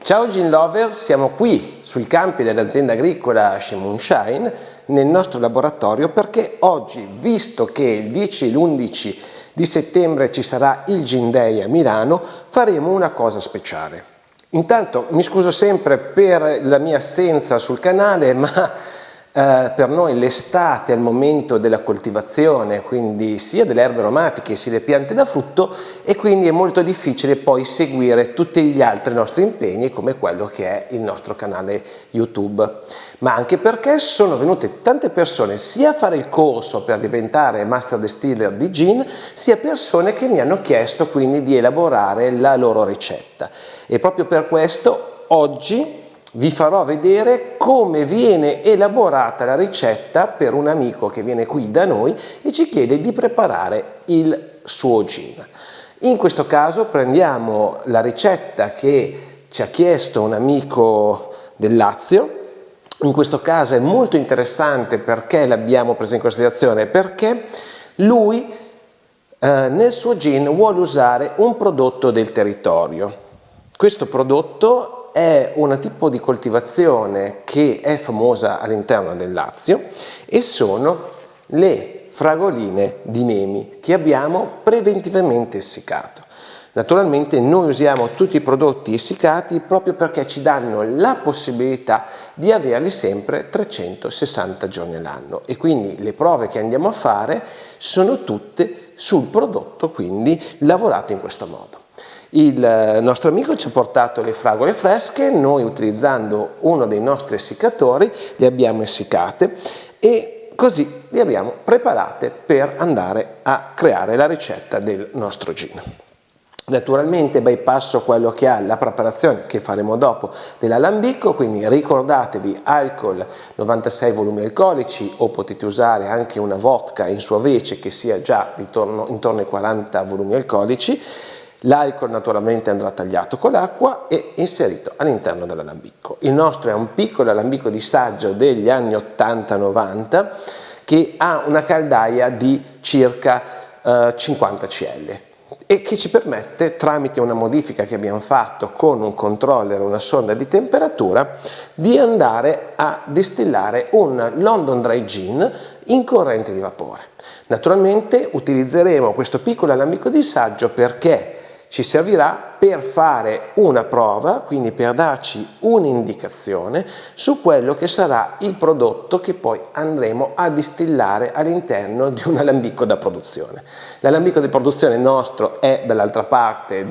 Ciao Gin Lover, siamo qui sui campi dell'azienda agricola She Moonshine nel nostro laboratorio perché oggi, visto che il 10 e l'11 di settembre ci sarà il Gin Day a Milano, faremo una cosa speciale. Intanto mi scuso sempre per la mia assenza sul canale, ma per noi l'estate è il momento della coltivazione, quindi sia delle erbe aromatiche sia delle piante da frutto, e quindi è molto difficile poi seguire tutti gli altri nostri impegni come quello che è il nostro canale YouTube, ma anche perché sono venute tante persone sia a fare il corso per diventare Master Distiller di Gin, sia persone che mi hanno chiesto quindi di elaborare la loro ricetta, e proprio per questo oggi vi farò vedere come viene elaborata la ricetta per un amico che viene qui da noi e ci chiede di preparare il suo gin. In questo caso prendiamo la ricetta che ci ha chiesto un amico del Lazio. In questo caso è molto interessante perché l'abbiamo presa in considerazione, perché lui nel suo gin vuole usare un prodotto del territorio. Questo prodotto è un tipo di coltivazione che è famosa all'interno del Lazio e sono le fragoline di Nemi che abbiamo preventivamente essiccato. Naturalmente noi usiamo tutti i prodotti essiccati proprio perché ci danno la possibilità di averli sempre 360 giorni all'anno, e quindi le prove che andiamo a fare sono tutte sul prodotto quindi lavorato in questo modo. Il nostro amico ci ha portato le fragole fresche, noi utilizzando uno dei nostri essiccatori le abbiamo essiccate e così le abbiamo preparate per andare a creare la ricetta del nostro gin. Naturalmente bypasso quello che ha la preparazione che faremo dopo dell'alambicco, quindi ricordatevi alcol 96 volumi alcolici, o potete usare anche una vodka in sua vece che sia già intorno ai 40 volumi alcolici. L'alcol naturalmente andrà tagliato con l'acqua e inserito all'interno dell'alambicco. Il nostro è un piccolo alambicco di saggio degli anni 80-90 che ha una caldaia di circa 50 cl e che ci permette, tramite una modifica che abbiamo fatto con un controller, una sonda di temperatura, di andare a distillare un London Dry Gin in corrente di vapore. Naturalmente utilizzeremo questo piccolo alambicco di saggio perché ci servirà per fare una prova, quindi per darci un'indicazione su quello che sarà il prodotto che poi andremo a distillare all'interno di un alambicco da produzione. L'alambicco di produzione nostro è dall'altra parte,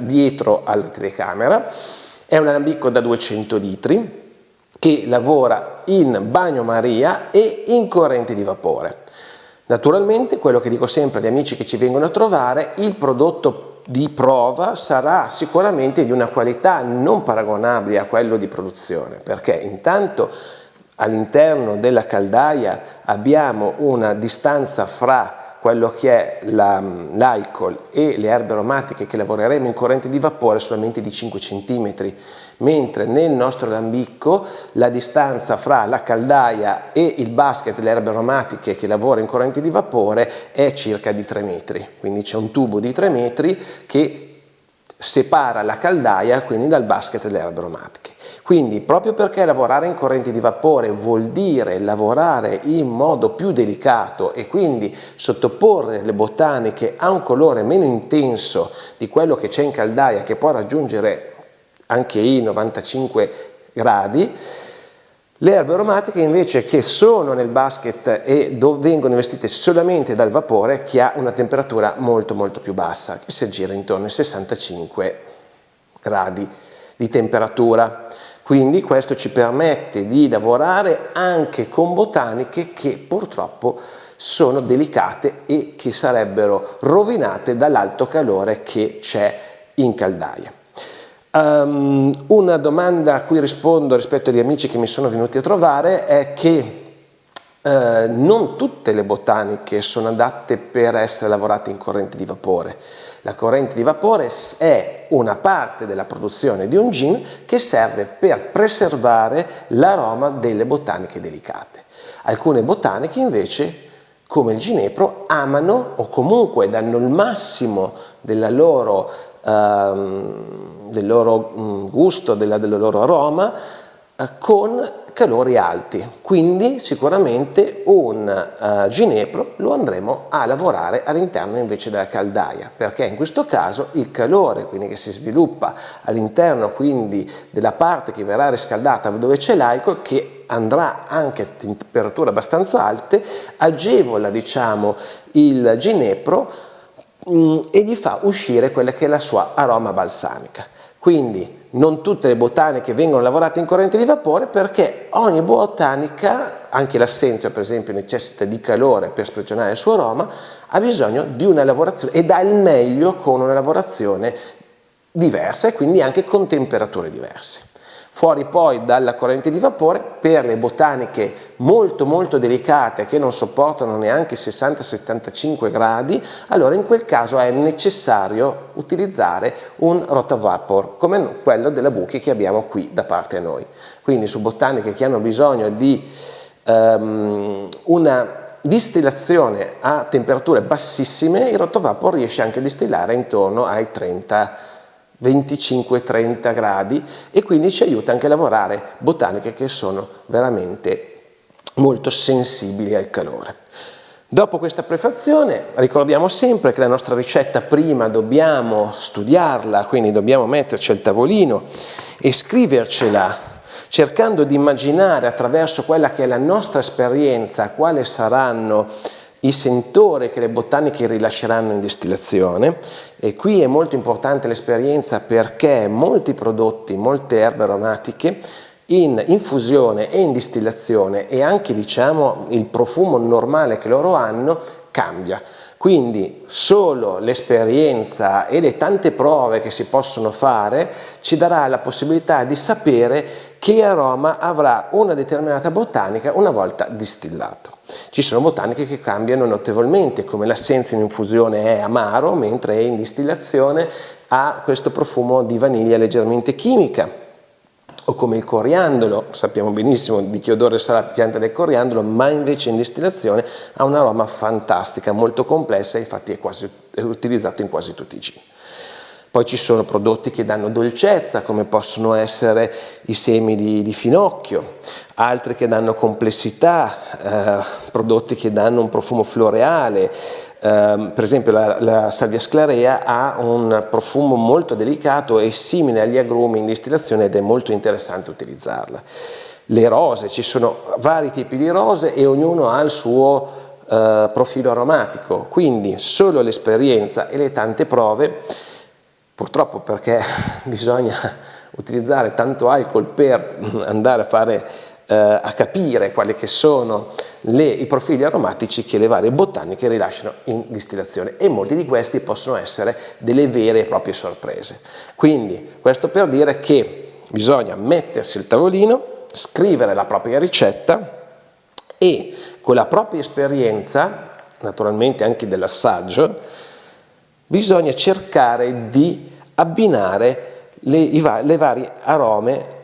dietro alla telecamera, è un alambicco da 200 litri che lavora in bagnomaria e in corrente di vapore. Naturalmente, quello che dico sempre agli amici che ci vengono a trovare, il prodotto di prova sarà sicuramente di una qualità non paragonabile a quello di produzione, perché intanto all'interno della caldaia abbiamo una distanza fra quello che è l'alcol e le erbe aromatiche che lavoreremo in corrente di vapore solamente di 5 cm, mentre nel nostro alambicco la distanza fra la caldaia e il basket delle erbe aromatiche che lavora in corrente di vapore è circa di 3 metri, quindi c'è un tubo di 3 metri che separa la caldaia quindi dal basket delle erbe aromatiche. Quindi proprio perché lavorare in corrente di vapore vuol dire lavorare in modo più delicato e quindi sottoporre le botaniche a un colore meno intenso di quello che c'è in caldaia, che può raggiungere anche i 95 gradi, le erbe aromatiche invece che sono nel basket e vengono investite solamente dal vapore, che ha una temperatura molto più bassa, che si aggira intorno ai 65 gradi di temperatura. Quindi questo ci permette di lavorare anche con botaniche che purtroppo sono delicate e che sarebbero rovinate dall'alto calore che c'è in caldaia. Una domanda a cui rispondo rispetto agli amici che mi sono venuti a trovare è che non tutte le botaniche sono adatte per essere lavorate in corrente di vapore. La corrente di vapore è una parte della produzione di un gin che serve per preservare l'aroma delle botaniche delicate. Alcune botaniche invece, come il ginepro, amano o comunque danno il massimo della loro del loro gusto, del loro aroma, con calori alti. Quindi sicuramente un ginepro lo andremo a lavorare all'interno invece della caldaia, perché in questo caso il calore quindi che si sviluppa all'interno quindi della parte che verrà riscaldata dove c'è l'alcol, che andrà anche a temperature abbastanza alte, agevola diciamo il ginepro e gli fa uscire quella che è la sua aroma balsamica. Quindi non tutte le botaniche vengono lavorate in corrente di vapore, perché ogni botanica, anche l'assenzio per esempio, necessita di calore per sprigionare il suo aroma, ha bisogno di una lavorazione e dà il meglio con una lavorazione diversa e quindi anche con temperature diverse. Fuori poi dalla corrente di vapore, per le botaniche molto delicate che non sopportano neanche 60-75 gradi, allora in quel caso è necessario utilizzare un rotavapor come quello della Buchi che abbiamo qui da parte a noi. Quindi su botaniche che hanno bisogno di una distillazione a temperature bassissime, il rotavapor riesce anche a distillare intorno ai 25-30 gradi e quindi ci aiuta anche a lavorare botaniche che sono veramente molto sensibili al calore. Dopo questa prefazione ricordiamo sempre che la nostra ricetta prima dobbiamo studiarla, quindi dobbiamo metterci al tavolino e scrivercela cercando di immaginare attraverso quella che è la nostra esperienza quali saranno i sentori che le botaniche rilasceranno in distillazione. E qui è molto importante l'esperienza, perché molti prodotti, molte erbe aromatiche in infusione e in distillazione, e anche diciamo il profumo normale che loro hanno, cambia. Quindi solo l'esperienza e le tante prove che si possono fare ci darà la possibilità di sapere che aroma avrà una determinata botanica una volta distillato. Ci sono botaniche che cambiano notevolmente, come l'assenzio in infusione è amaro, mentre in distillazione ha questo profumo di vaniglia leggermente chimica, o come il coriandolo, sappiamo benissimo di che odore sarà la pianta del coriandolo, ma invece in distillazione ha un aroma fantastica, molto complessa, e infatti è utilizzato in quasi tutti i gin. Poi ci sono prodotti che danno dolcezza, come possono essere i semi di finocchio, altri che danno complessità, prodotti che danno un profumo floreale. Per esempio la salvia sclarea ha un profumo molto delicato e simile agli agrumi in distillazione, ed è molto interessante utilizzarla. Le rose, ci sono vari tipi di rose e ognuno ha il suo profilo aromatico, quindi solo l'esperienza e le tante prove, purtroppo, perché bisogna utilizzare tanto alcol per andare a fare a capire quali che sono i profili aromatici che le varie botaniche rilasciano in distillazione, e molti di questi possono essere delle vere e proprie sorprese. Quindi questo per dire che bisogna mettersi al tavolino, scrivere la propria ricetta e con la propria esperienza, naturalmente anche dell'assaggio, bisogna cercare di abbinare i vari aromi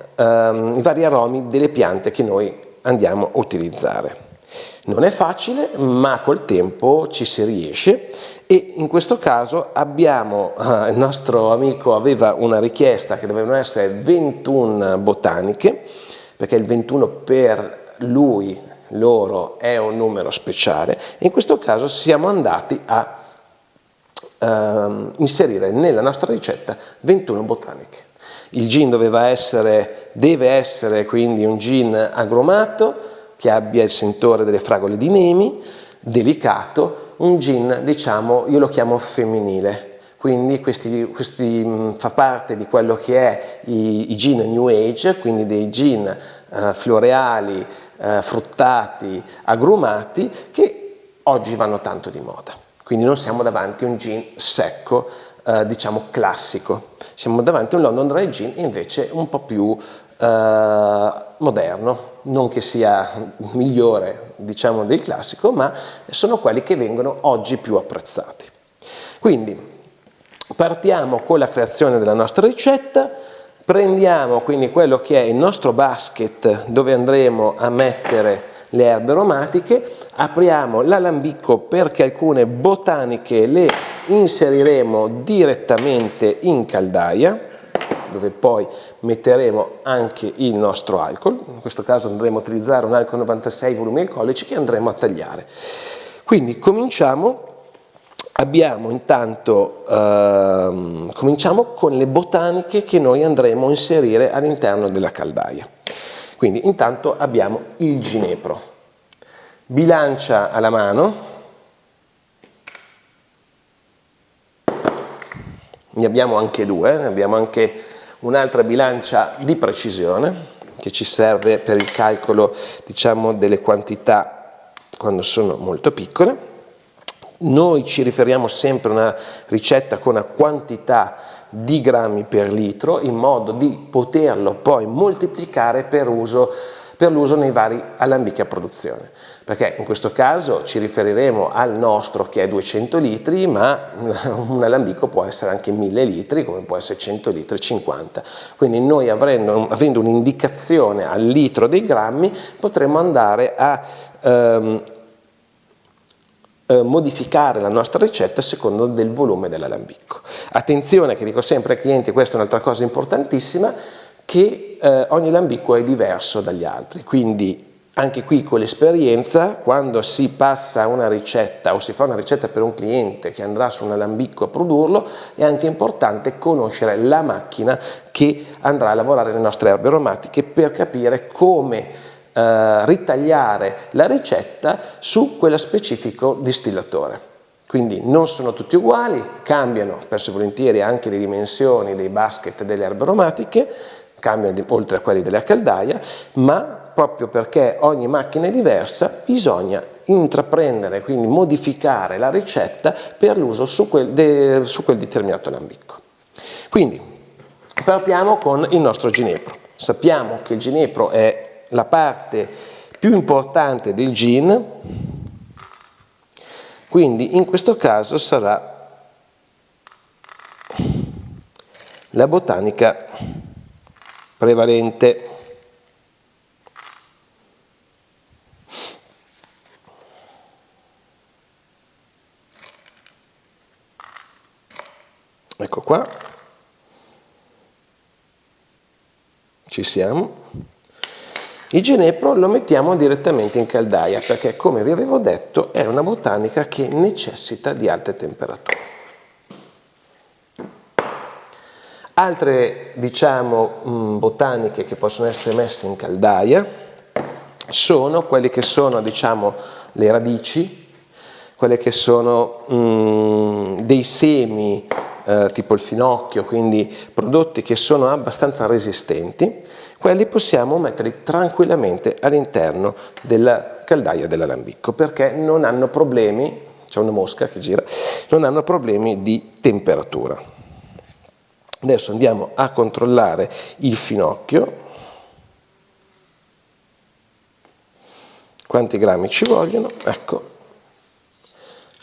delle piante che noi andiamo a utilizzare. Non è facile, ma col tempo ci si riesce, e in questo caso il nostro amico aveva una richiesta che dovevano essere 21 botaniche, perché il 21 per loro è un numero speciale, e in questo caso siamo andati a inserire nella nostra ricetta 21 botaniche. Il gin deve essere quindi un gin agrumato, che abbia il sentore delle fragole di Nemi, delicato, un gin, diciamo, io lo chiamo femminile, quindi questi fa parte di quello che è i gin New Age, quindi dei gin floreali, fruttati, agrumati, che oggi vanno tanto di moda. Quindi non siamo davanti a un gin secco, diciamo classico, siamo davanti a un London Dry Gin invece un po' più moderno, non che sia migliore, diciamo, del classico, ma sono quelli che vengono oggi più apprezzati. Quindi partiamo con la creazione della nostra ricetta, prendiamo quindi quello che è il nostro basket dove andremo a mettere le erbe aromatiche, apriamo l'alambicco perché alcune botaniche le inseriremo direttamente in caldaia, dove poi metteremo anche il nostro alcol. In questo caso andremo a utilizzare un alcol 96 volumi alcolici che andremo a tagliare. Quindi cominciamo. Abbiamo intanto, cominciamo con le botaniche che noi andremo a inserire all'interno della caldaia. Quindi intanto abbiamo il ginepro, bilancia alla mano, ne abbiamo anche due, ne abbiamo anche un'altra bilancia di precisione che ci serve per il calcolo, diciamo, delle quantità quando sono molto piccole. Noi ci riferiamo sempre a una ricetta con una quantità di grammi per litro in modo di poterlo poi moltiplicare per l'uso nei vari alambichi a produzione, perché in questo caso ci riferiremo al nostro che è 200 litri, ma un alambico può essere anche 1000 litri, come può essere 100 litri, 50. Quindi noi avendo un'indicazione al litro dei grammi potremo andare a modificare la nostra ricetta secondo del volume dell'alambicco. Attenzione, che dico sempre ai clienti, questa è un'altra cosa importantissima, che ogni alambicco è diverso dagli altri, quindi anche qui con l'esperienza, quando si passa una ricetta o si fa una ricetta per un cliente che andrà su un alambicco a produrlo, è anche importante conoscere la macchina che andrà a lavorare le nostre erbe aromatiche per capire come ritagliare la ricetta su quello specifico distillatore. Quindi non sono tutti uguali, cambiano spesso e volentieri anche le dimensioni dei basket delle erbe aromatiche, cambiano oltre a quelli della caldaia, ma proprio perché ogni macchina è diversa bisogna intraprendere, quindi modificare la ricetta per l'uso su quel determinato alambicco. Quindi partiamo con il nostro ginepro. Sappiamo che il ginepro è la parte più importante del gin, quindi in questo caso sarà la botanica prevalente. Ecco qua, ci siamo. Il ginepro lo mettiamo direttamente in caldaia perché, come vi avevo detto, è una botanica che necessita di alte temperature. Altre, diciamo, botaniche che possono essere messe in caldaia sono quelle che sono, diciamo, le radici, quelle che sono dei semi tipo il finocchio, quindi prodotti che sono abbastanza resistenti. Quelli possiamo metterli tranquillamente all'interno della caldaia dell'alambicco perché non hanno problemi, c'è una mosca che gira, non hanno problemi di temperatura. Adesso andiamo a controllare il finocchio, quanti grammi ci vogliono, ecco.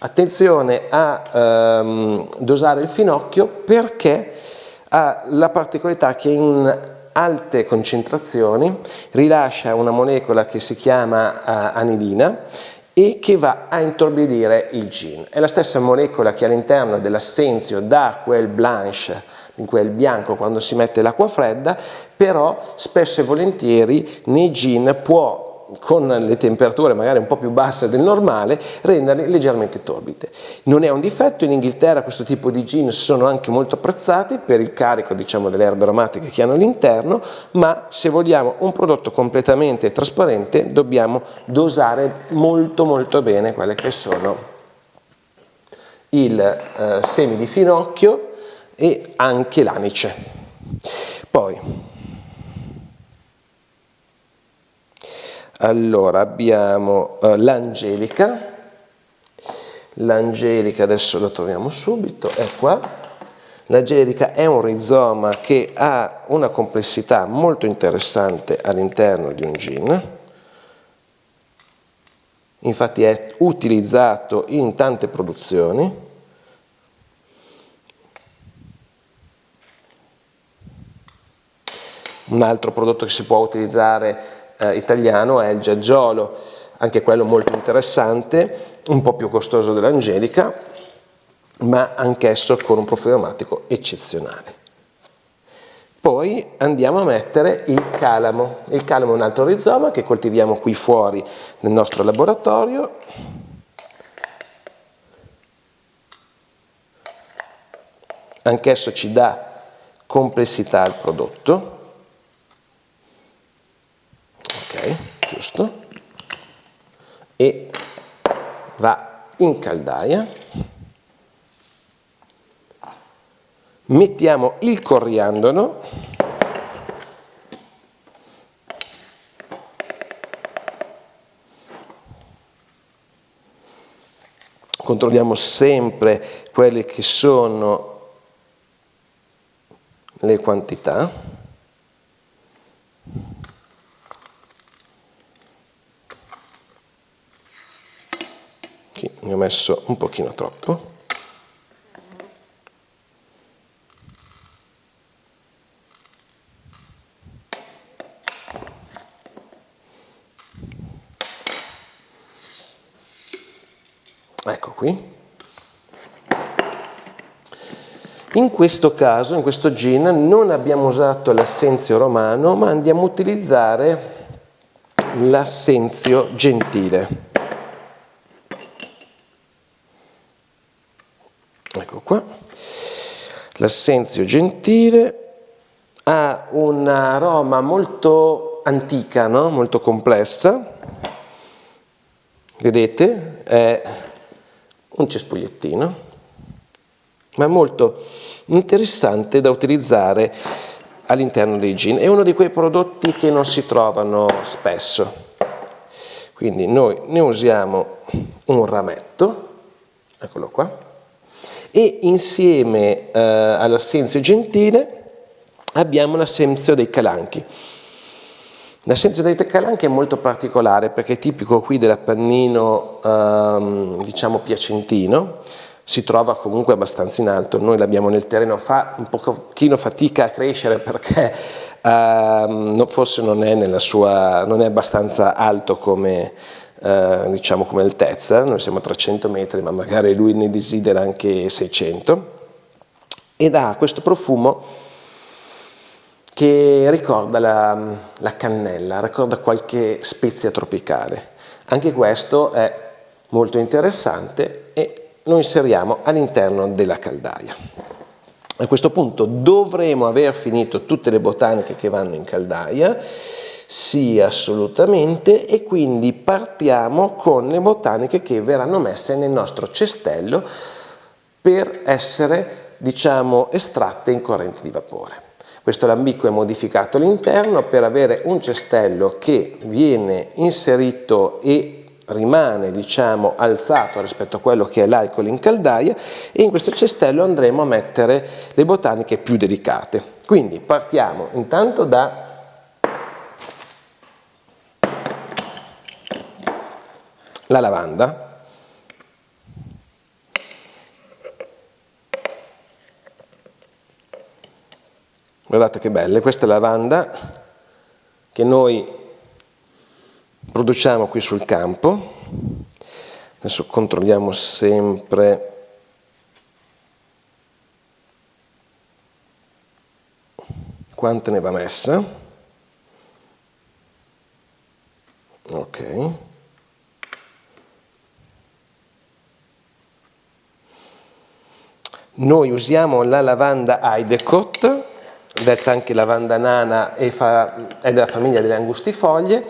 Attenzione a dosare il finocchio perché ha la particolarità che in alte concentrazioni rilascia una molecola che si chiama anilina e che va a intorbidire il gin. È la stessa molecola che all'interno dell'assenzio dà quel blanche, quel bianco quando si mette l'acqua fredda, però spesso e volentieri nei gin può, con le temperature magari un po' più basse del normale, renderle leggermente torbide. Non è un difetto, in Inghilterra questo tipo di gin sono anche molto apprezzati per il carico, diciamo, delle erbe aromatiche che hanno all'interno, ma se vogliamo un prodotto completamente trasparente dobbiamo dosare molto molto bene quelle che sono il semi di finocchio e anche l'anice. Poi allora abbiamo l'angelica. L'angelica adesso la troviamo subito, è qua. L'angelica è un rizoma che ha una complessità molto interessante all'interno di un gin. Infatti è utilizzato in tante produzioni. Un altro prodotto che si può utilizzare italiano è il geggiolo, anche quello molto interessante, un po' più costoso dell'angelica, ma anch'esso con un profumo aromatico eccezionale. Poi andiamo a mettere il calamo. Il calamo è un altro rizoma che coltiviamo qui fuori nel nostro laboratorio. Anch'esso ci dà complessità al prodotto. Ok, giusto. E va in caldaia. Mettiamo il coriandolo. Controlliamo sempre quelle che sono le quantità. Qui ne ho messo un pochino troppo. Ecco qui. In questo caso, in questo gin, non abbiamo usato l'assenzio romano, ma andiamo a utilizzare l'assenzio gentile. Ecco qua. L'assenzio gentile ha un aroma molto antica, no? Molto complessa. Vedete? È un cespugliettino, ma molto interessante da utilizzare all'interno dei gin. È uno di quei prodotti che non si trovano spesso, quindi noi ne usiamo un rametto, eccolo qua, e insieme all'assenzio gentile abbiamo l'assenzio dei calanchi. L'assenzio dei calanchi è molto particolare perché è tipico qui dell'Appennino diciamo piacentino, si trova comunque abbastanza in alto, noi l'abbiamo nel terreno, fa un pochino fatica a crescere perché forse non è non è abbastanza alto come diciamo come altezza, noi siamo a 300 metri ma magari lui ne desidera anche 600, ed ha questo profumo che ricorda la cannella, ricorda qualche spezia tropicale. Anche questo è molto interessante e lo inseriamo all'interno della caldaia. A questo punto dovremo aver finito tutte le botaniche che vanno in caldaia, sì assolutamente, e quindi partiamo con le botaniche che verranno messe nel nostro cestello per essere, diciamo, estratte in corrente di vapore. Questo lambicco è modificato all'interno per avere un cestello che viene inserito e rimane, diciamo, alzato rispetto a quello che è l'alcol in caldaia, e in questo cestello andremo a mettere le botaniche più delicate. Quindi partiamo intanto da la lavanda. Guardate che belle, questa è lavanda che noi produciamo qui sul campo. Adesso controlliamo sempre quante ne va messa. Ok. Noi usiamo la lavanda Heidekot, detta anche lavanda nana, è della famiglia delle angustifoglie.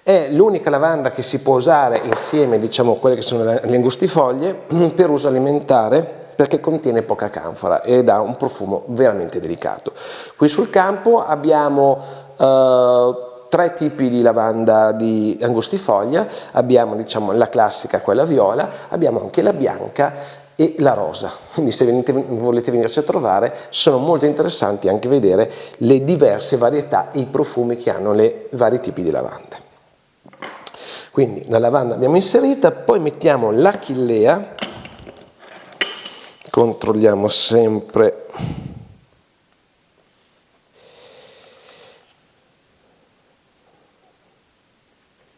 È l'unica lavanda che si può usare insieme, diciamo, a quelle che sono le angustifoglie per uso alimentare, perché contiene poca canfora ed ha un profumo veramente delicato. Qui sul campo abbiamo 3 tipi di lavanda di angustifoglia, abbiamo, diciamo, la classica, quella viola, abbiamo anche la bianca e la rosa, quindi se volete venirci a trovare sono molto interessanti anche vedere le diverse varietà e i profumi che hanno le vari tipi di lavanda. Quindi la lavanda abbiamo inserita, poi mettiamo l'achillea, controlliamo sempre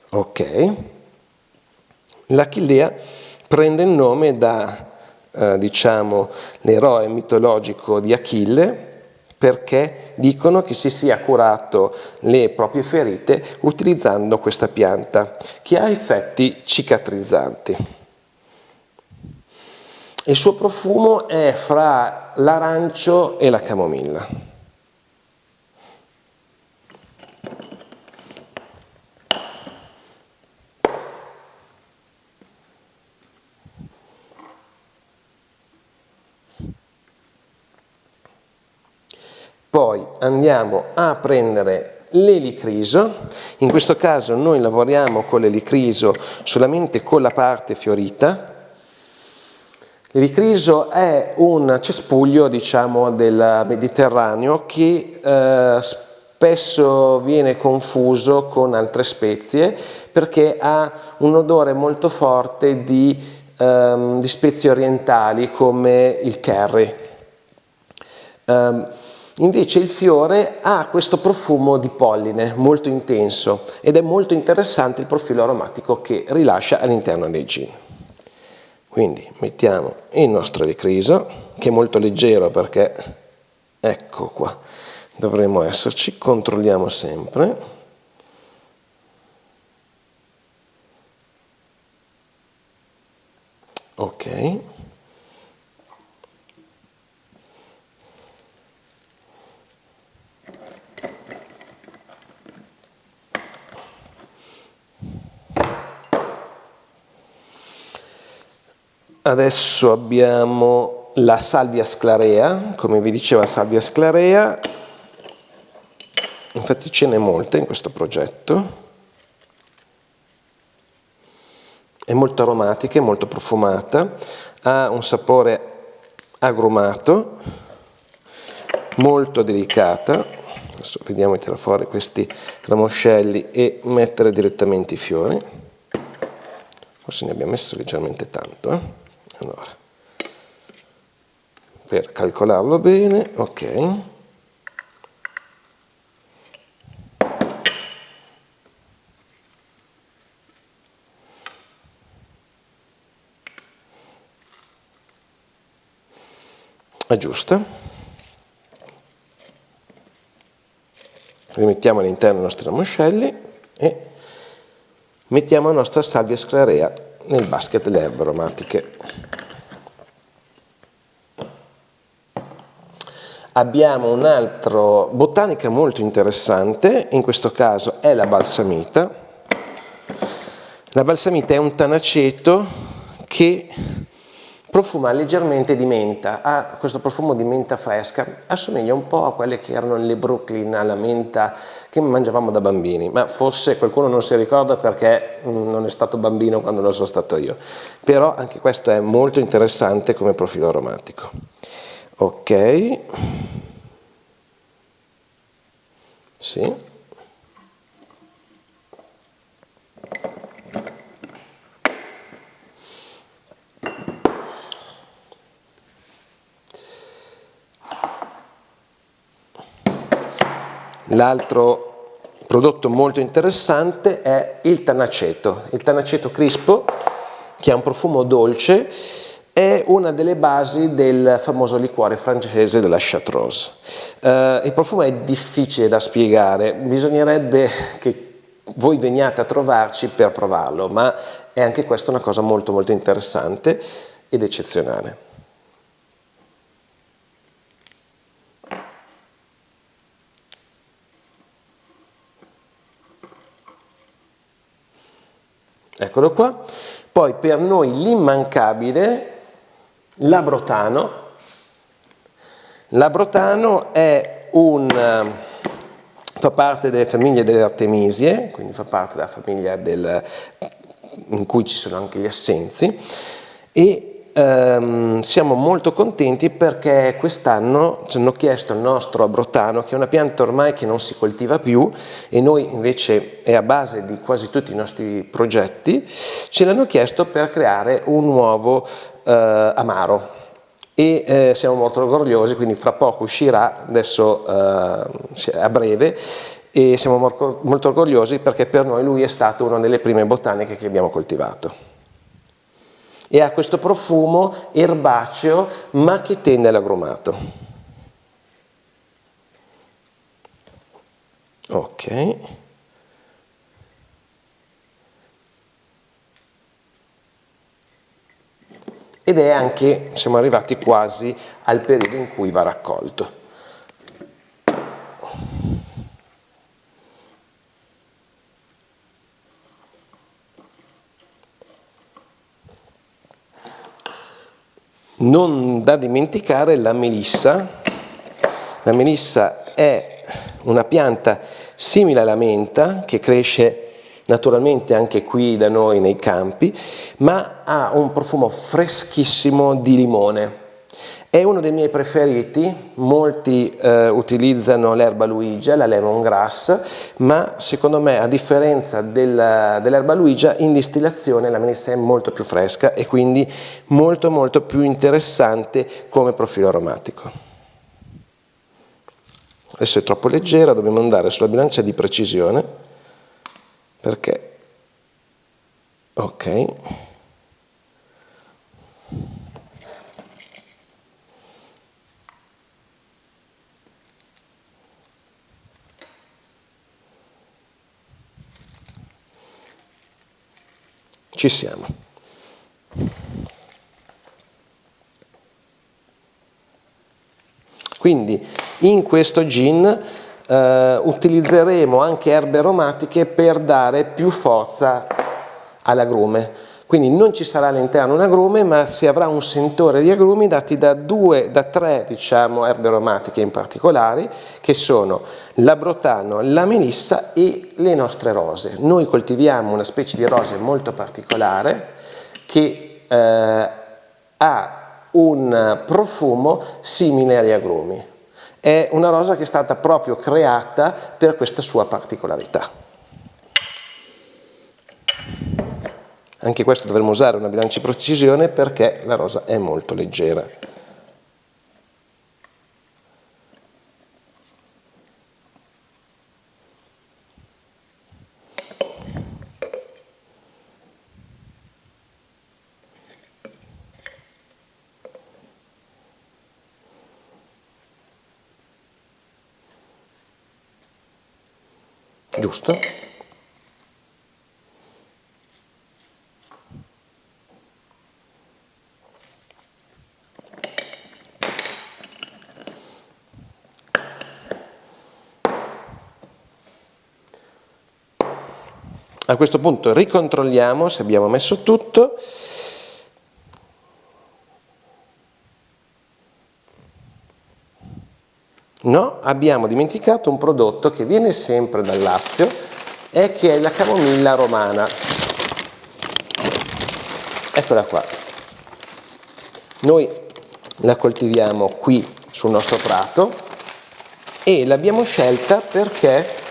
ok, l'achillea prende il nome da diciamo, l'eroe mitologico di Achille, perché dicono che si sia curato le proprie ferite utilizzando questa pianta che ha effetti cicatrizzanti. Il suo profumo è fra l'arancio e la camomilla. Poi andiamo a prendere l'elicriso. In questo caso noi lavoriamo con l'elicriso solamente con la parte fiorita. L'elicriso è un cespuglio, diciamo, del Mediterraneo che spesso viene confuso con altre spezie perché ha un odore molto forte di spezie orientali come il curry. Invece il fiore ha questo profumo di polline molto intenso ed è molto interessante il profilo aromatico che rilascia all'interno dei gin. Quindi mettiamo il nostro elicriso, che è molto leggero perché, ecco qua, dovremmo esserci, controlliamo sempre. Ok. Adesso abbiamo la salvia sclarea, come vi diceva salvia sclarea, infatti ce n'è molte in questo progetto, è molto aromatica, è molto profumata, ha un sapore agrumato, molto delicata. Adesso vediamo di tirare fuori questi ramoscelli e mettere direttamente i fiori, forse ne abbiamo messo leggermente tanto, Allora, per calcolarlo bene, ok. È giusta. Rimettiamo all'interno i nostri ramoscelli e mettiamo la nostra salvia sclarea nel basket delle erbe aromatiche. Abbiamo un'altra botanica molto interessante, in questo caso è la balsamita. La balsamita è un tanaceto che profuma leggermente di menta, ha questo profumo di menta fresca, assomiglia un po' a quelle che erano le Brooklyn, alla menta che mangiavamo da bambini, ma forse qualcuno non si ricorda perché non è stato bambino quando lo sono stato io, però anche questo è molto interessante come profilo aromatico. Ok, sì. L'altro prodotto molto interessante è il tanaceto crispo, che ha un profumo dolce, è una delle basi del famoso liquore francese della Chartreuse. Il profumo è difficile da spiegare, bisognerebbe che voi veniate a trovarci per provarlo, ma è anche questa una cosa molto molto interessante ed eccezionale. Eccolo qua. Poi per noi l'immancabile, l'abrotano. L'abrotano è fa parte delle famiglie delle artemisie, quindi fa parte della famiglia in cui ci sono anche gli assenzi, e siamo molto contenti perché quest'anno ci hanno chiesto il nostro abrotano, che è una pianta ormai che non si coltiva più e noi invece è a base di quasi tutti i nostri progetti, ce l'hanno chiesto per creare un nuovo amaro e siamo molto orgogliosi, quindi fra poco uscirà, adesso a breve, e siamo molto orgogliosi perché per noi lui è stato una delle prime botaniche che abbiamo coltivato. e ha questo profumo erbaceo ma che tende all'agrumato. Ok. Ed è anche, siamo arrivati quasi al periodo in cui va raccolto. Non da dimenticare la melissa. La melissa è una pianta simile alla menta che cresce naturalmente anche qui da noi nei campi, ma ha un profumo freschissimo di limone. È uno dei miei preferiti, molti utilizzano l'erba luigia, la lemongrass, ma secondo me a differenza dell'erba luigia in distillazione la melissa è molto più fresca e quindi molto più interessante come profilo aromatico. Adesso è troppo leggera, dobbiamo andare sulla bilancia di precisione perché ok. Ci siamo. Quindi in questo gin utilizzeremo anche erbe aromatiche per dare più forza all'agrume. Quindi non ci sarà all'interno un agrume, ma si avrà un sentore di agrumi dati da tre diciamo, erbe aromatiche in particolare, che sono l'abrotano, la melissa e le nostre rose. Noi coltiviamo una specie di rose molto particolare che ha un profumo simile agli agrumi. È una rosa che è stata proprio creata per questa sua particolarità. Anche questo dovremo usare una bilancia di precisione perché la rosa è molto leggera. Giusto? A questo punto ricontrolliamo se abbiamo messo tutto. No, abbiamo dimenticato un prodotto che viene sempre dal Lazio e che è la camomilla romana. Eccola qua. Noi la coltiviamo qui sul nostro prato e l'abbiamo scelta perché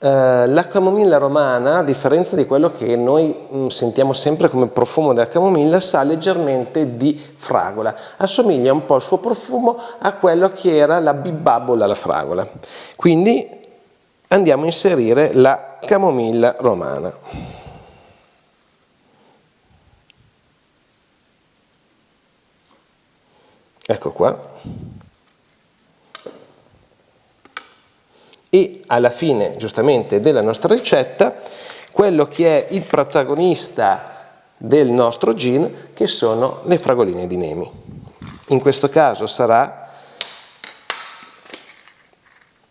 la camomilla romana, a differenza di quello che noi sentiamo sempre come profumo della camomilla, sa leggermente di fragola, assomiglia un po' il suo profumo a quello che era la bibbabola alla fragola. Quindi andiamo a inserire la camomilla romana. Ecco qua. E alla fine, giustamente, della nostra ricetta, quello che è il protagonista del nostro gin, che sono le fragoline di Nemi. In questo caso sarà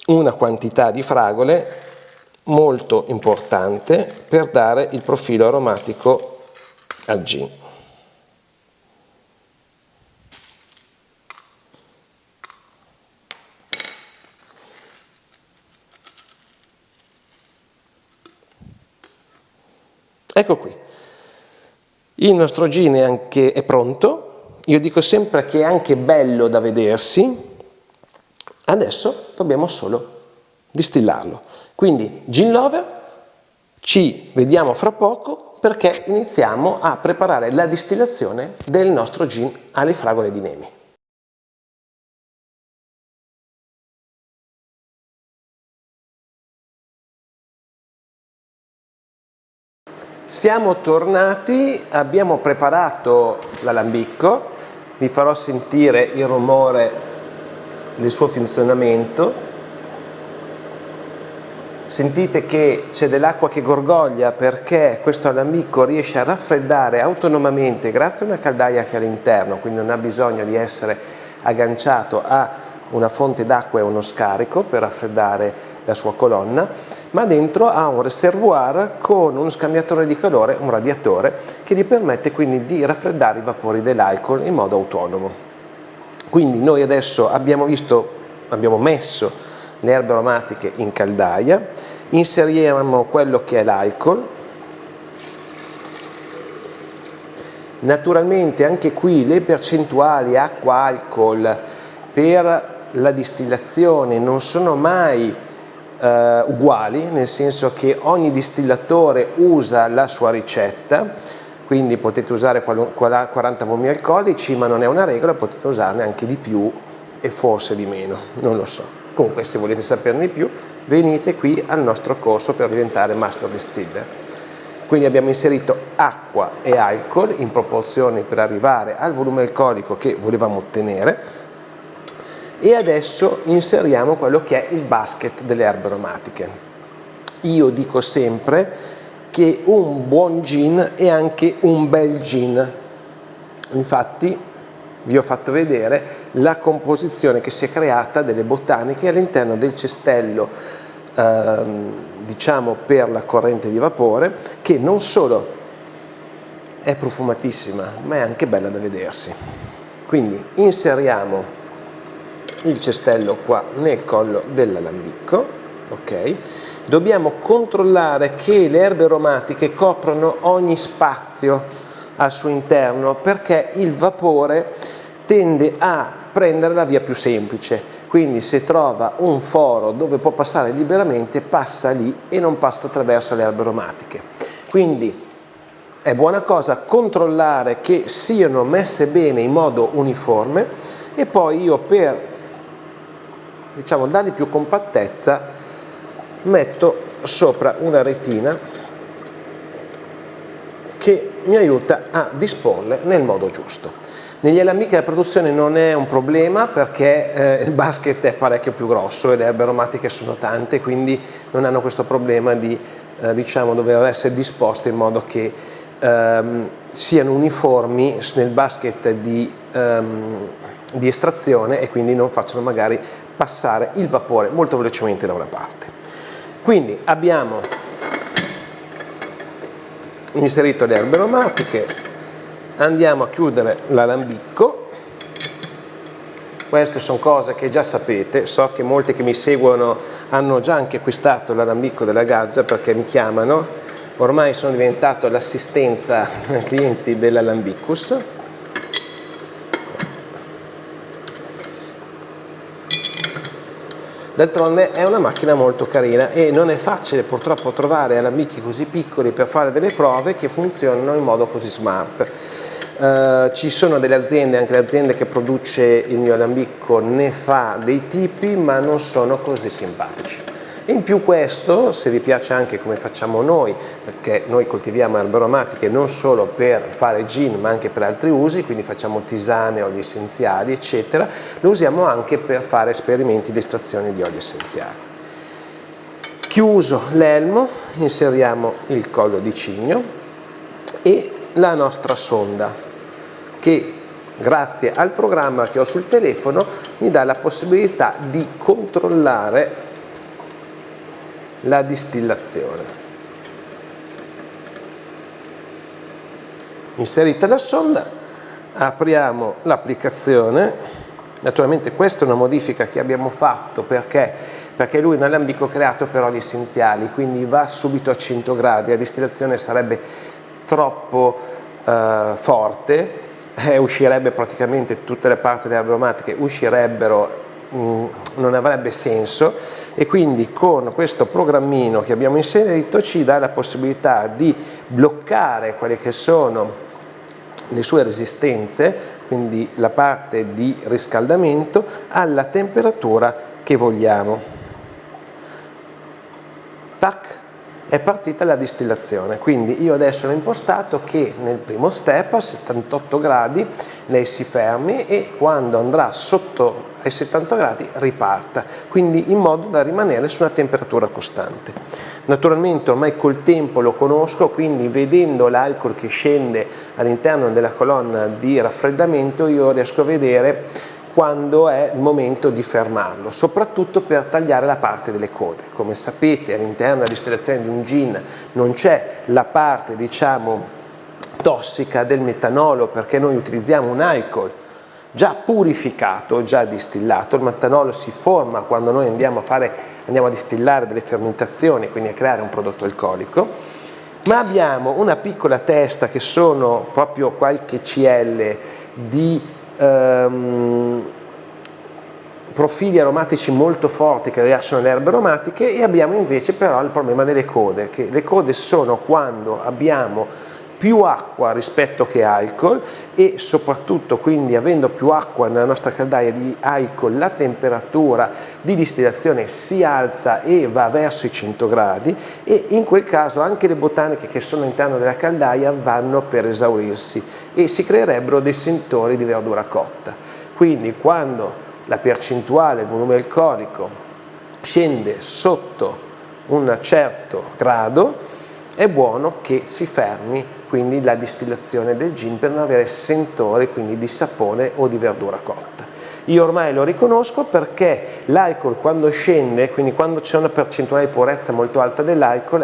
una quantità di fragole molto importante per dare il profilo aromatico al gin. Ecco qui, il nostro gin è pronto, io dico sempre che è anche bello da vedersi, adesso dobbiamo solo distillarlo. Quindi Gin Lover, ci vediamo fra poco perché iniziamo a preparare la distillazione del nostro gin alle fragole di Nemi. Siamo tornati, abbiamo preparato l'alambicco, vi farò sentire il rumore del suo funzionamento. Sentite che c'è dell'acqua che gorgoglia perché questo alambicco riesce a raffreddare autonomamente grazie a una caldaia che è all'interno, quindi non ha bisogno di essere agganciato a una fonte d'acqua e uno scarico per raffreddare la sua colonna, ma dentro ha un reservoir con uno scambiatore di calore, un radiatore, che gli permette quindi di raffreddare i vapori dell'alcol in modo autonomo. Quindi noi adesso abbiamo messo le erbe aromatiche in caldaia, inseriamo quello che è l'alcol. Naturalmente anche qui le percentuali acqua-alcol per la distillazione non sono mai uguali, nel senso che ogni distillatore usa la sua ricetta, quindi potete usare 40 volumi alcolici, ma non è una regola, potete usarne anche di più e forse di meno, non lo so. Comunque, se volete saperne di più, venite qui al nostro corso per diventare Master Distiller. Quindi abbiamo inserito acqua e alcol in proporzioni per arrivare al volume alcolico che volevamo ottenere. E adesso inseriamo quello che è il basket delle erbe aromatiche. Io dico sempre che un buon gin è anche un bel gin. Infatti vi ho fatto vedere la composizione che si è creata delle botaniche all'interno del cestello, diciamo per la corrente di vapore, che non solo è profumatissima, ma è anche bella da vedersi. Quindi inseriamo il cestello qua nel collo dell'alambicco, ok? Dobbiamo controllare che le erbe aromatiche coprono ogni spazio al suo interno, perché il vapore tende a prendere la via più semplice, quindi se trova un foro dove può passare liberamente, passa lì e non passa attraverso le erbe aromatiche. Quindi è buona cosa controllare che siano messe bene in modo uniforme, e poi io per dargli più compattezza metto sopra una retina che mi aiuta a disporle nel modo giusto. Negli alambicchi la produzione non è un problema perché il basket è parecchio più grosso e le erbe aromatiche sono tante, quindi non hanno questo problema di dover essere disposte in modo che siano uniformi nel basket di estrazione e quindi non facciano magari passare il vapore molto velocemente da una parte. Quindi abbiamo inserito le erbe aromatiche, andiamo a chiudere l'alambicco. Queste sono cose che già sapete, so che molti che mi seguono hanno già anche acquistato l'alambicco della Gaggia perché mi chiamano, ormai sono diventato l'assistenza ai clienti dell'Alambicus. D'altronde è una macchina molto carina e non è facile purtroppo trovare alambicchi così piccoli per fare delle prove che funzionano in modo così smart. Ci sono delle aziende, anche l'azienda che produce il mio alambicco ne fa dei tipi, ma non sono così simpatici. In più questo, se vi piace anche come facciamo noi, perché noi coltiviamo erbe aromatiche non solo per fare gin ma anche per altri usi, quindi facciamo tisane, oli essenziali eccetera, lo usiamo anche per fare esperimenti di estrazione di oli essenziali. Chiuso l'elmo, inseriamo il collo di cigno e la nostra sonda, che grazie al programma che ho sul telefono mi dà la possibilità di controllare la distillazione. Inserita la sonda, apriamo l'applicazione. Naturalmente questa è una modifica che abbiamo fatto perché lui è un alambico creato per oli essenziali, quindi va subito a 100 gradi, la distillazione sarebbe troppo forte, uscirebbe praticamente tutte le parti delle erbe aromatiche, uscirebbero, non avrebbe senso, e quindi con questo programmino che abbiamo inserito ci dà la possibilità di bloccare quelle che sono le sue resistenze, quindi la parte di riscaldamento alla temperatura che vogliamo. Tac, è partita la distillazione. Quindi io adesso ho impostato che nel primo step a 78 gradi lei si fermi e quando andrà sotto ai 70 gradi riparta, quindi in modo da rimanere su una temperatura costante. Naturalmente ormai col tempo lo conosco, quindi vedendo l'alcol che scende all'interno della colonna di raffreddamento io riesco a vedere quando è il momento di fermarlo, soprattutto per tagliare la parte delle code. Come sapete, all'interno della distillazione di un gin non c'è la parte, diciamo, tossica del metanolo, perché noi utilizziamo un alcol già purificato, già distillato. Il metanolo si forma quando noi andiamo a distillare delle fermentazioni, quindi a creare un prodotto alcolico, ma abbiamo una piccola testa che sono proprio qualche CL di profili aromatici molto forti che rilasciano le erbe aromatiche, e abbiamo invece però il problema delle code, che le code sono quando abbiamo più acqua rispetto che alcol, e soprattutto quindi avendo più acqua nella nostra caldaia di alcol la temperatura di distillazione si alza e va verso i 100 gradi, e in quel caso anche le botaniche che sono all'interno della caldaia vanno per esaurirsi e si creerebbero dei sentori di verdura cotta. Quindi quando la percentuale, il volume alcolico scende sotto un certo grado è buono che si fermi quindi la distillazione del gin per non avere sentori quindi di sapone o di verdura cotta. Io ormai lo riconosco perché l'alcol quando scende, quindi quando c'è una percentuale di purezza molto alta dell'alcol,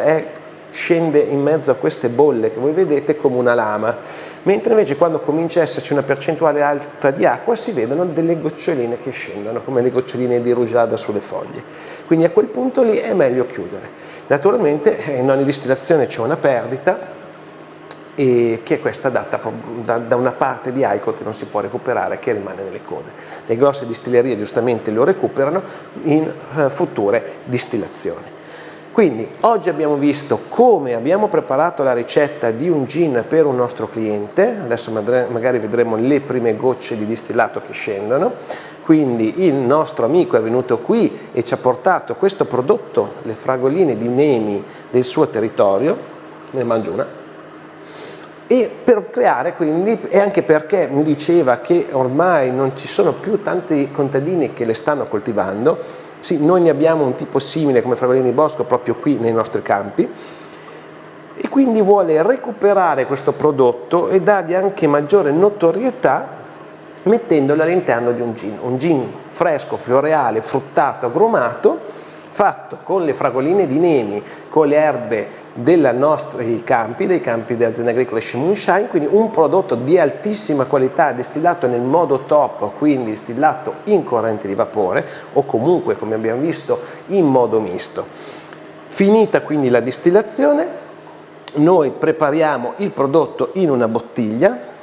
scende in mezzo a queste bolle che voi vedete come una lama, mentre invece quando comincia a esserci una percentuale alta di acqua si vedono delle goccioline che scendono, come le goccioline di rugiada sulle foglie. Quindi a quel punto lì è meglio chiudere. Naturalmente in ogni distillazione c'è una perdita, e che è questa data da una parte di alcol che non si può recuperare, che rimane nelle code. Le grosse distillerie giustamente lo recuperano in future distillazioni. Quindi oggi abbiamo visto come abbiamo preparato la ricetta di un gin per un nostro cliente, adesso magari vedremo le prime gocce di distillato che scendono. Quindi il nostro amico è venuto qui e ci ha portato questo prodotto, le fragoline di Nemi del suo territorio, ne mangio una, e per creare quindi, e anche perché mi diceva che ormai non ci sono più tanti contadini che le stanno coltivando. Sì, noi ne abbiamo un tipo simile come fragoline di bosco proprio qui nei nostri campi, e quindi vuole recuperare questo prodotto e dargli anche maggiore notorietà mettendolo all'interno di un gin fresco, floreale, fruttato, agrumato, fatto con le fragoline di Nemi, con le erbe dei campi dell'azienda agricola Shimon-Shine, quindi un prodotto di altissima qualità distillato nel modo top, quindi distillato in corrente di vapore o comunque, come abbiamo visto, in modo misto. Finita quindi la distillazione, noi prepariamo il prodotto in una bottiglia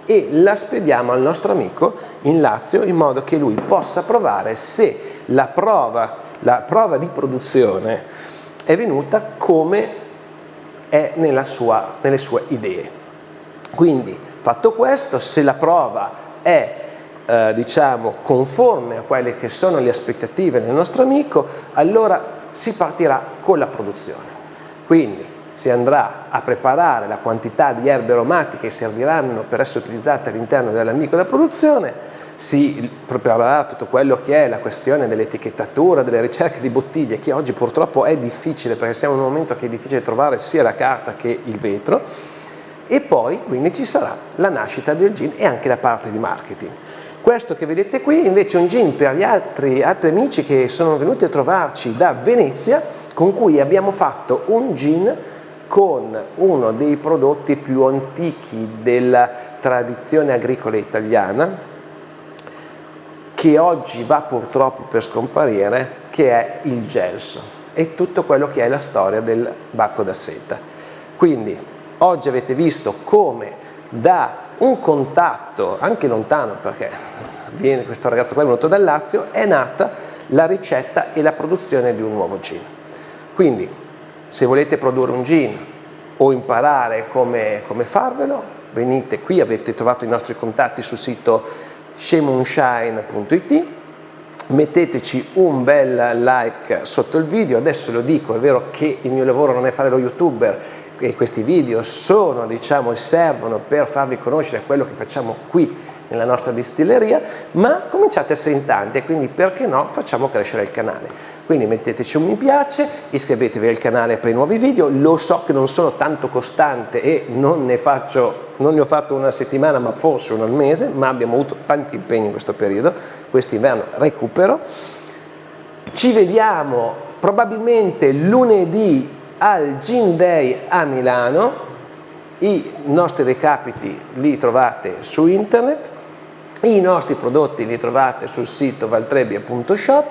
e la spediamo al nostro amico in Lazio in modo che lui possa provare se la prova di produzione è venuta come è nelle sue idee. Quindi fatto questo, se la prova è conforme a quelle che sono le aspettative del nostro amico, allora si partirà con la produzione. Quindi si andrà a preparare la quantità di erbe aromatiche che serviranno per essere utilizzate all'interno dell'amico della produzione, si preparerà tutto quello che è la questione dell'etichettatura, delle ricerche di bottiglie, che oggi purtroppo è difficile perché siamo in un momento che è difficile trovare sia la carta che il vetro, e poi quindi ci sarà la nascita del gin e anche la parte di marketing. Questo che vedete qui invece è un gin per gli altri amici che sono venuti a trovarci da Venezia, con cui abbiamo fatto un gin con uno dei prodotti più antichi della tradizione agricola italiana, che oggi va purtroppo per scomparire, che è il gelso e tutto quello che è la storia del bacco da seta. Quindi oggi avete visto come da un contatto anche lontano, perché questo ragazzo qua è venuto dal Lazio, è nata la ricetta e la produzione di un nuovo gin. Quindi se volete produrre un gin o imparare come farvelo, venite qui, avete trovato i nostri contatti sul sito shimon-shine.it, metteteci un bel like sotto il video. Adesso lo dico, è vero che il mio lavoro non è fare lo youtuber e questi video sono, diciamo, servono per farvi conoscere quello che facciamo qui nella nostra distilleria, ma cominciate a essere in tanti e quindi perché no facciamo crescere il canale. Quindi metteteci un mi piace, iscrivetevi al canale per i nuovi video. Lo so che non sono tanto costante e non ne ho fatto una settimana ma forse uno al mese, ma abbiamo avuto tanti impegni in questo periodo, quest'inverno recupero. Ci vediamo probabilmente lunedì al Gin Day a Milano. I nostri recapiti li trovate su internet, i nostri prodotti li trovate sul sito valtrebbia.shop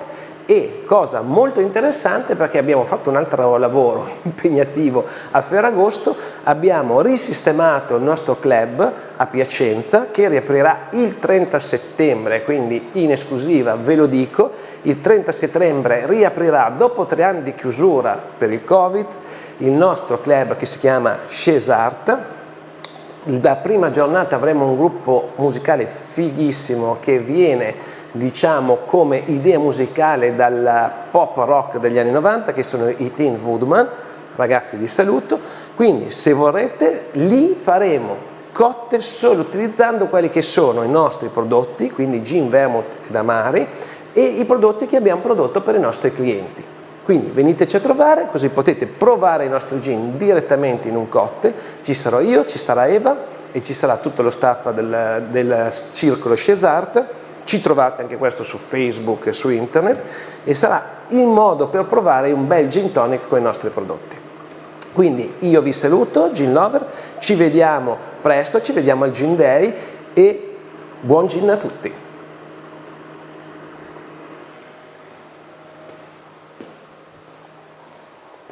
e, cosa molto interessante, perché abbiamo fatto un altro lavoro impegnativo a Ferragosto, abbiamo risistemato il nostro club a Piacenza che riaprirà il 30 settembre, quindi in esclusiva ve lo dico, il 30 settembre riaprirà dopo 3 anni di chiusura per il Covid il nostro club che si chiama Chez Art. La prima giornata avremo un gruppo musicale fighissimo che viene, diciamo, come idea musicale dal pop rock degli anni 90, che sono i Teen Woodman, ragazzi di saluto. Quindi se vorrete lì faremo cocktail solo utilizzando quelli che sono i nostri prodotti, quindi gin, vermouth ed amari, e i prodotti che abbiamo prodotto per i nostri clienti. Quindi veniteci a trovare, così potete provare i nostri gin direttamente in un cocktail. Ci sarò io, ci sarà Eva e ci sarà tutto lo staff del circolo Chez Art. Ci trovate anche questo su Facebook e su internet e sarà il modo per provare un bel gin tonic con i nostri prodotti. Quindi io vi saluto, Gin Lover, ci vediamo presto, ci vediamo al Gin Day e buon gin a tutti!